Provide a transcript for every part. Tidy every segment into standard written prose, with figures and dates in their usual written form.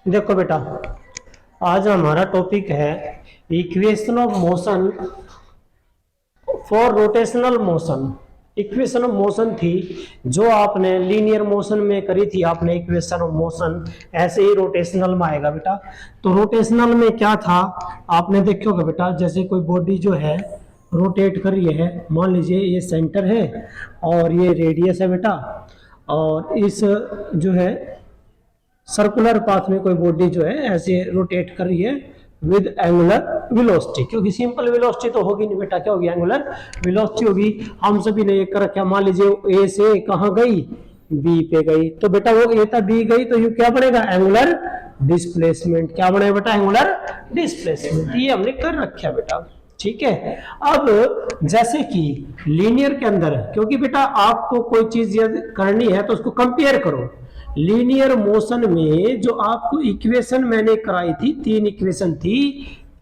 देखो बेटा, आज हमारा टॉपिक है equation of motion for rotational motion. Equation of motion थी जो आपने लीनियर मोशन में करी थी, आपने इक्वेशन ऑफ मोशन, ऐसे ही रोटेशनल में आएगा बेटा। तो रोटेशनल में क्या था आपने देखोगे बेटा, जैसे कोई बॉडी जो है रोटेट कर रही है, मान लीजिए ये सेंटर है और ये रेडियस है बेटा, और इस जो है सर्कुलर पाथ में कोई बॉडी जो है ऐसे रोटेट कर रही है विद एंगुलर वेलोसिटी, क्योंकि सिंपल वेलोसिटी तो होगी नहीं बेटा, क्या होगी, एंगुलर वेलोसिटी होगी। हम सभी ने ये कर रखा, मान लीजिए ए से कहाँ गई, बी पे गई, तो बेटा वो ए था बी गई, तो ये क्या बनेगा, एंगुलर डिस्प्लेसमेंट। क्या बनेगा बेटा, एंगुलर डिस्प्लेसमेंट। ये हमने कर रखा बेटा, ठीक है। अब जैसे कि लीनियर के अंदर, क्योंकि बेटा आपको कोई चीज करनी है तो उसको कंपेयर करो। लीनियर मोशन में जो आपको इक्वेशन मैंने कराई थी, 3 इक्वेशन थी।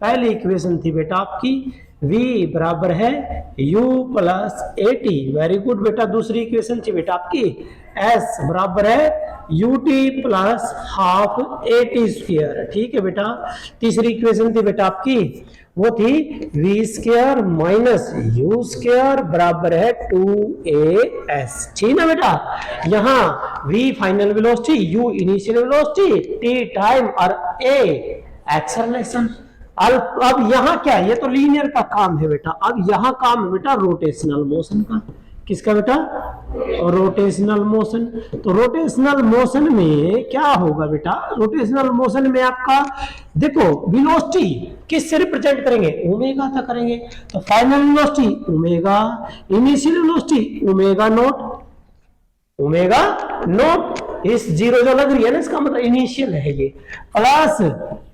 पहली इक्वेशन थी बेटा आपकी v बराबर है u plus A T, very good बेटा। दूसरी इक्वेशन थी बेटा आपकी s बराबर है ut plus half A T square, ठीक है बेटा। तीसरी इक्वेशन थी बेटा आपकी, वो थी v square minus u square बराबर है 2as, ठीक है बेटा। यहाँ v final velocity, u initial velocity, t time और a एक्सेलरेशन। अब यहाँ क्या है, ये तो लीनियर का काम है बेटा। अब यहाँ काम है बेटा रोटेशनल मोशन का। किसका बेटा, रोटेशनल मोशन। तो रोटेशनल मोशन में क्या होगा बेटा, रोटेशनल मोशन में आपका देखो वेलोसिटी किससे रिप्रेजेंट करेंगे, ओमेगा तक करेंगे। तो final velocity omega, initial velocity omega naught, omega naught. इस जीरो जो लग रही है ना, इसका मतलब इनिशियल है ये, प्लस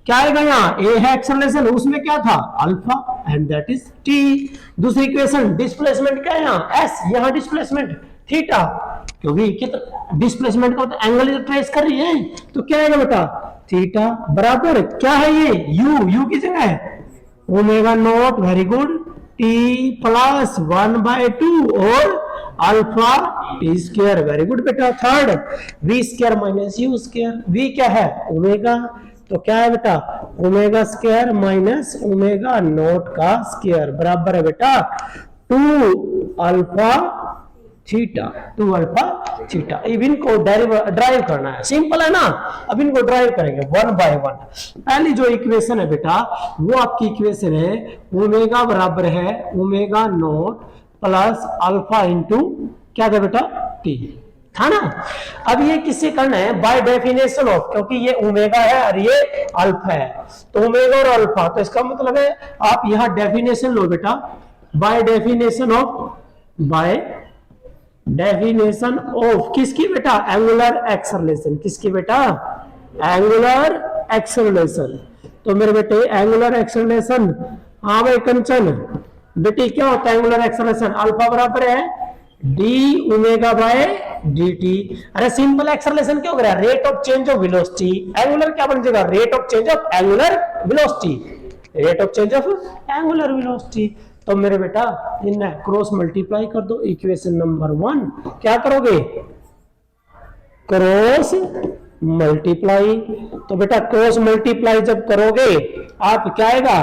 क्या आएगा यहाँ, ए है एक्सेलरेशन, उसमें क्या था alpha, and that is T. दूसरी इक्वेशन डिस्प्लेसमेंट क्या है यहाँ, एस, यहाँ डिस्प्लेसमेंट थीटा, क्योंकि कितना डिस्प्लेसमेंट का तो एंगल ट्रेस कर रही है, तो क्या आएगा बेटा थीटा बराबर क्या है ये, यू, यू की जगह है omega not, very good, T plus 1/2 और alpha T square, very good बेटा। Third V square minus U square, V क्या है ओमेगा, तो क्या है बेटा omega square minus omega not का स्क्वायर बराबर है बेटा 2 अल्फा थीटा, 2 अल्फा थीटा। अब इनको ड्राइव करना है, सिंपल है ना। अब इनको ड्राइव करेंगे 1 बाय 1। पहली जो इक्वेशन है बेटा वो आपकी इक्वेशन है ओमेगा बराबर है omega not plus alpha into क्या था बेटा टी, था ना। अब ये किससे करना है, बाय डेफिनेशन ऑफ, क्योंकि ये ओमेगा है और ये अल्फा है, तो ओमेगा और अल्फा, तो इसका मतलब है आप यहां डेफिनेशन लो बेटा, by definition of, by definition of किसकी बेटा, एंगुलर एक्सेलरेशन। किसकी बेटा, एंगुलर एक्सेलरेशन। तो मेरे बेटे एंगुलर एक्सेलरेशन, हाँ भाई कंचन बेटी क्या होता है एंगुलर एक्सेलरेशन, अल्फा बराबर है D omega by D T. अरे सिंपल एक्सेलरेशन क्या हो गया, rate of change of velocity, angular क्या बन जाएगा, rate of change of angular velocity, rate of change of angular velocity. तो मेरे बेटा इन्हें क्रॉस मल्टीप्लाई कर दो, इक्वेशन नंबर 1 क्या करोगे, क्रॉस मल्टीप्लाई। तो बेटा क्रॉस मल्टीप्लाई जब करोगे आप क्या आएगा,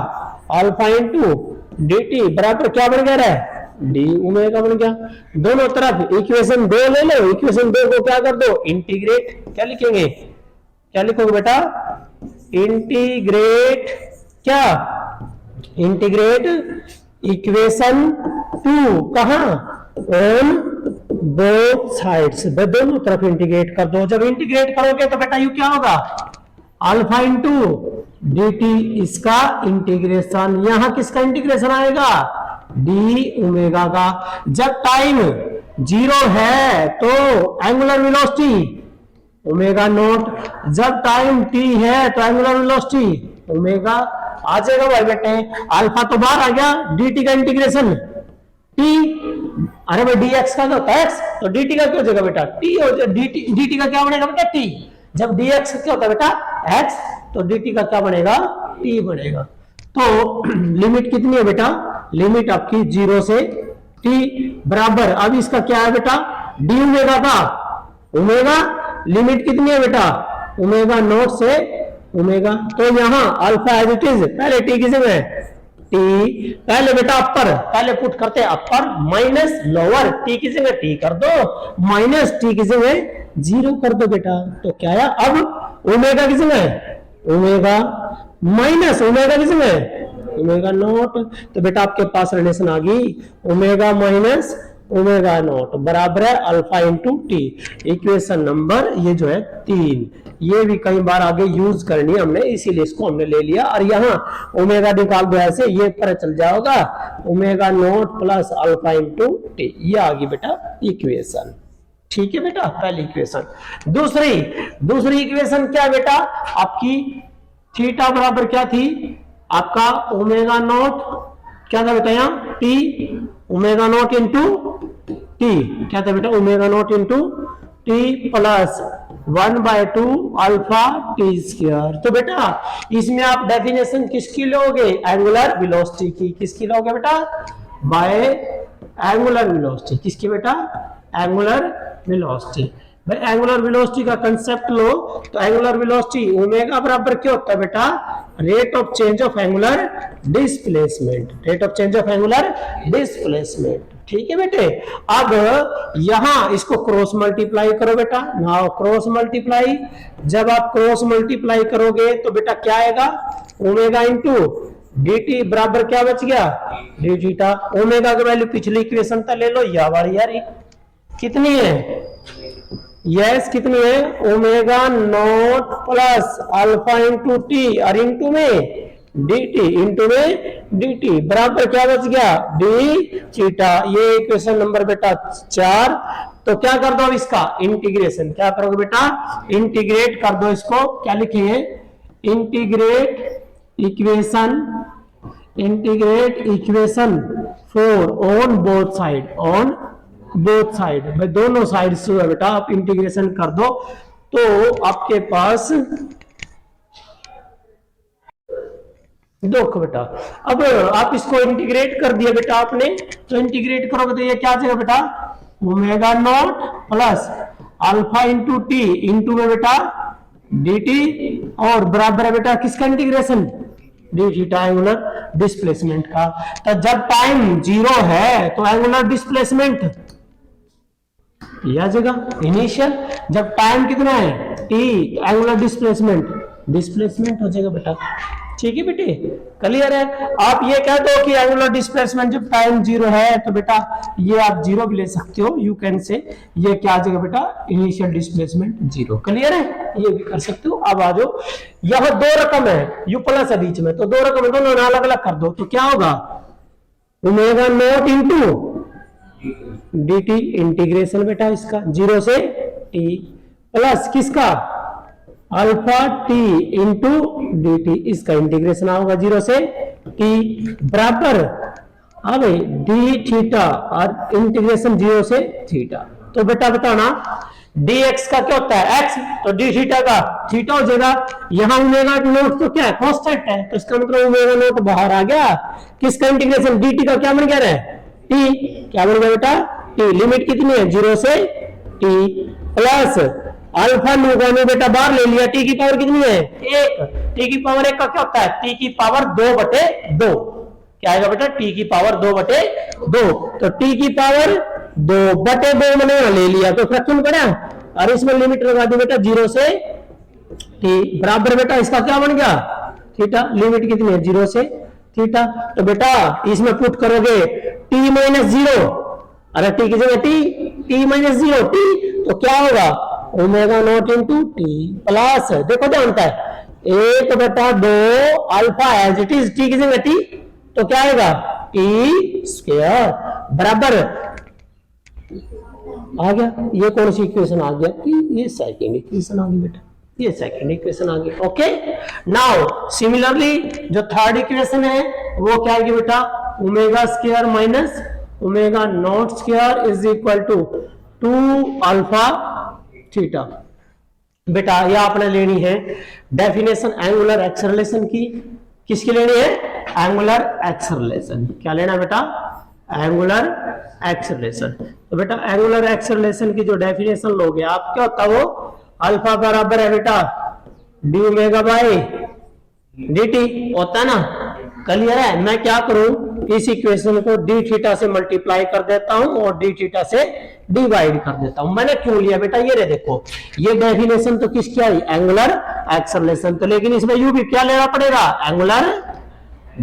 अल्फा इंटू डी टी बराबर क्या बन गया है, डी ओमेगा बन गया। दोनों तरफ इक्वेशन 2 ले लो, इक्वेशन 2 को क्या कर दो, इंटीग्रेट। क्या लिखेंगे, क्या लिखोगे बेटा, इंटीग्रेट, क्या इंटीग्रेट इक्वेशन 2 कहां, ऑन बोथ साइड्स, दोनों तरफ इंटीग्रेट कर दो। जब इंटीग्रेट करोगे तो बेटा यू क्या होगा, अल्फा इंटू डी टी, इसका इंटीग्रेशन, यहां किसका इंटीग्रेशन आएगा, डी ओमेगा का। जब टाइम 0 है तो एंगुलर वेलोसिटी ओमेगा नॉट, जब टाइम t है तो एंगुलर वेलोसिटी ओमेगा आ जाएगा भाई बेटे। अल्फा तो बाहर आ गया, dt का इंटीग्रेशन t, अरे भाई dx का क्या होता है x, तो dt का क्या हो जाएगा बेटा t, dt का क्या बनेगा बेटा t। जब dx क्या होता है बेटा x, तो dt का क्या बनेगा t बनेगा। तो लिमिट कितनी है बेटा, लिमिट आपकी 0 से t बराबर, अब इसका क्या है बेटा डी ओमेगा का, ओमेगा लिमिट कितनी है बेटा, ओमेगा नॉट से ओमेगा, तो यहाँ अल्फा एज इट इज, पहले टी की जगह टी, पहले बेटा अपर, पहले पुट करते हैं अपर माइनस लोअर, टी की जगह टी कर दो, माइनस टी की जगह 0 कर दो बेटा, तो क्या है अब ओमेगा की जगह ओमेगा माइनस ओमेगा की जगह ओमेगा नॉट, तो बेटा आपके पास रिलेशन आ गई ओमेगा माइनस ओमेगा नॉट बराबर है alpha into T. Equation number ये जो है 3, ये भी कई बार आगे यूज करनी है हमने, इसीलिए इसको हमने ले लिया। और यहाँ ओमेगा निकाल दो ऐसे, ये पता चल जाएगा omega naught plus alpha into T, ये आ गई बेटा इक्वेशन। ठीक है बेटा, पहली इक्वेशन। दूसरी इक्वेशन क्या बेटा आपकी, थीटा बराबर क्या थी आपका ओमेगा नॉट, क्या था बेटा यहाँ T, omega naught into T, क्या था बेटा omega naught into T plus 1/2 alpha T square. तो बेटा इसमें आप डेफिनेशन किसकी लोगे, एंगुलर वेलोसिटी की। किसकी लोगे बेटा, बाय एंगुलर वेलोसिटी। किसकी बेटा, एंगुलर वेलोसिटी। भाई एंगुलर वेलोसिटी का कंसेप्ट लो, तो एंगुलर वेलोसिटी ओमेगा बराबर क्या होता है बेटा, rate of change of angular displacement, rate of change of angular displacement. ठीक है बेटे, अब यहां इसको क्रॉस मल्टीप्लाई करो बेटा, नाउ क्रॉस मल्टीप्लाई, जब आप क्रॉस मल्टीप्लाई करोगे तो बेटा क्या आएगा, ओमेगा इंटू dt बराबर क्या बच गया, डी थीटा। ओमेगा की वैल्यू पिछली इक्वेशन तक ले लो, या वाली यार कितनी है, यस कितनी है, omega not plus alpha into T और इंटू में dt, इंटू में dt बराबर क्या बच गया, डी थीटा। ये इक्वेशन नंबर बेटा 4। तो क्या कर दो इसका इंटीग्रेशन, क्या करोगे बेटा, इंटीग्रेट कर दो इसको, क्या लिखेंगे, integrate equation 4 on both side, on both side, भाई दोनों साइड से बेटा आप इंटीग्रेशन कर दो, तो आपके पास देखो बेटा, अब आप इसको इंटीग्रेट कर दिया बेटा आपने, तो इंटीग्रेट करोगे तो ये क्या आ जाएगा बेटा, omega naught plus alpha into T into में बेटा dt, और बराबर है बेटा किसका integration, D theta angular displacement का। तो जब टाइम 0 है तो एंगुलर डिस्प्लेसमेंट यह जगह इनिशियल, जब टाइम कितना है t, एंगुलर डिस्प्लेसमेंट हो जाएगा बेटा। ठीक है बेटे, क्लियर है। आप ये कह दो कि एंगुलर डिस्प्लेसमेंट जब टाइम 0 है तो बेटा ये आप 0 भी ले सकते हो, यू कैन से ये क्या आ जाएगा बेटा, इनिशियल डिस्प्लेसमेंट 0। क्लियर है, ये भी कर सकते हो। अब आ जाओ, यह 2 रकम है, यू प्लस है बीच में, तो 2 रकम है, दोनों अलग अलग कर दो, तो क्या होगा, omega naught into dt integration बेटा इसका 0 से t प्लस किसका, अल्फा t इंटू dt, इसका इंटीग्रेशन होगा 0 से t बराबर अब डी थीटा और इंटीग्रेशन 0 से थीटा। तो बेटा बताना dx का क्या होता है x, तो डी थीटा का थीटा हो जाएगा। यहाँ ओमेगा नोट तो क्या है, कांस्टेंट है, तो इसका मतलब ओमेगा नोट बाहर आ गया। किसका इंटीग्रेशन, dt का क्या बन गया है, t, क्या बन गया बेटा t, लिमिट कितनी है 0 से t प्लस अल्फा न्यूगानो बेटा बाहर ले लिया, टी की पावर कितनी है 1, टी की पावर 1 का क्या होता है, टी की पावर 2/2, क्या आएगा बेटा टी की पावर 2/2, तो टी की पावर 2/2 मैंने यहां ले लिया, तो फ्रैक्शन पड़ा और इसमें लिमिट लगा दी बेटा 0 से टी बराबर बेटा इसका क्या बन गया थीटा, लिमिट कितनी है 0 से थीटा। तो बेटा इसमें पुट करोगे t माइनस 0, अरे टी की जगह t माइनस 0 t, तो क्या होगा omega naught into T plus, देखो क्या होता है 1/2 alpha as it is, T की जगह टी, तो क्या आएगा टी स्क्वायर बराबर आ गया। ये कौन सी इक्वेशन आ गया, ये सेकंड इक्वेशन आ गई बेटा, ये सेकंड इक्वेशन आ गई। ओके, नाउ सिमिलरली जो थर्ड इक्वेशन है वो क्या आएगी बेटा, omega square minus omega naught square is equal to 2 alpha theta. बेटा ये आपने लेनी है डेफिनेशन एंगुलर एक्सेलरेशन की, किसकी लेनी है, एंगुलर एक्सेलरेशन। क्या लेना बेटा, एंगुलर एक्सेलरेशन। तो बेटा एंगुलर एक्सेलरेशन की जो डेफिनेशन लोगे आप, क्या होता है वो, अल्फा बराबर है बेटा D omega by D T होता है ना। क्लियर है। मैं क्या करूं, इस इक्वेशन को डी थीटा से मल्टीप्लाई कर देता हूं और डी थीटा से डिवाइड कर देता हूं। मैंने क्यों लिया बेटा, ये रे देखो, ये डेफिनेशन तो किसकी आई, एंगुलर एक्सेलरेशन। तो लेकिन इसमें यू भी क्या लेना पड़ेगा, एंगुलर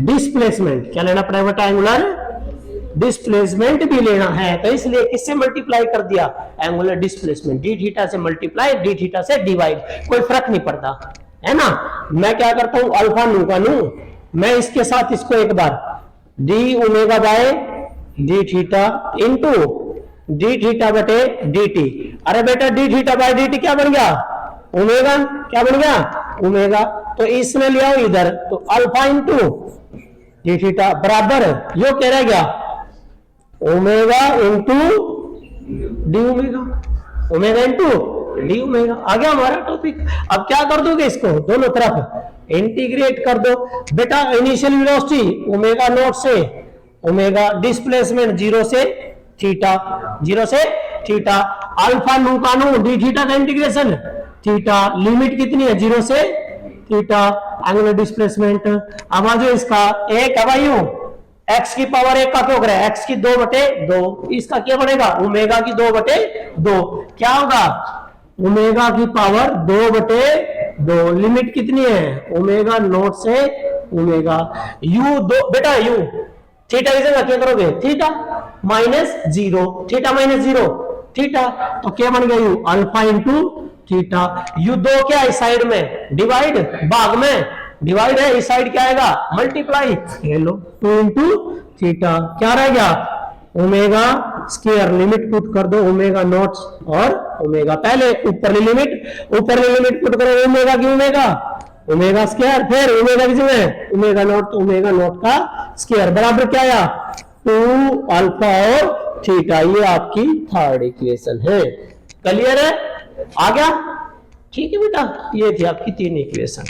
डिस्प्लेसमेंट। क्या लेना पड़ेगा बेटा, एंगुलर डिस्प्लेसमेंट भी लेना है। तो इसलिए किससे मल्टीप्लाई कर दिया, एंगुलर डिस्प्लेसमेंट, डी थीटा से मल्टीप्लाई, डी थीटा से डिवाइड, कोई फर्क नहीं पड़ता है ना। मैं क्या करता हूं, अल्फा नू का नू, मैं इसके साथ इसको एक बार D omega by D theta into D theta बटे डी टी। अरे बेटा D theta by D T क्या बन गया, ओमेगा। क्या बन गया, ओमेगा। तो इसने लिया इधर, तो अल्फा इंटू डी थीटा बराबर यो कह रह गया omega into D omega, omega into D omega. आ गया हमारा टॉपिक। अब क्या कर दोगे, इसको दोनों तरफ इंटीग्रेट कर दो बेटा। इनिशियल वेलोसिटी ओमेगा नॉट से ओमेगा, डिस्प्लेसमेंट जीरो से थीटा, जीरो से थीटा, अल्फा नू का नू, डी थीटा का इंटीग्रेशन थीटा, लिमिट कितनी है, जीरो से थीटा, एंगुलर डिस्प्लेसमेंट। अब आ जाओ इसका एक है यू, एक्स की पावर एक का क्यों करे, एक्स की 2/2, इसका क्या बनेगा, ओमेगा की 2/2। क्या होगा, ओमेगा की पावर 2/2। लिमिट कितनी है, ओमेगा नॉट से ओमेगा, यू दो बेटा, यू थीटा की जगह क्या करोगे, theta minus zero, theta minus zero theta, तो क्या बन गया, you alpha into theta. You दो क्या है साइड में, डिवाइड, भाग में डिवाइड है, इस साइड क्या आएगा, मल्टीप्लाई। ये लो 2 इंटू थीटा, क्या रह गया, ओमेगा स्क्वायर। लिमिट पुट कर दो, ओमेगा नॉट और ओमेगा, पहले ऊपरली लिमिट पुट करो, ओमेगा की ओमेगा, ओमेगा स्क्वायर, फिर ओमेगा की जगह ओमेगा नॉट का स्क्वायर बराबर क्या आया, 2 अल्फा और थीटा। ये आपकी थर्ड इक्वेशन है। क्लियर है, आ गया, ठीक है बेटा। ये थी आपकी 3 इक्वेशन।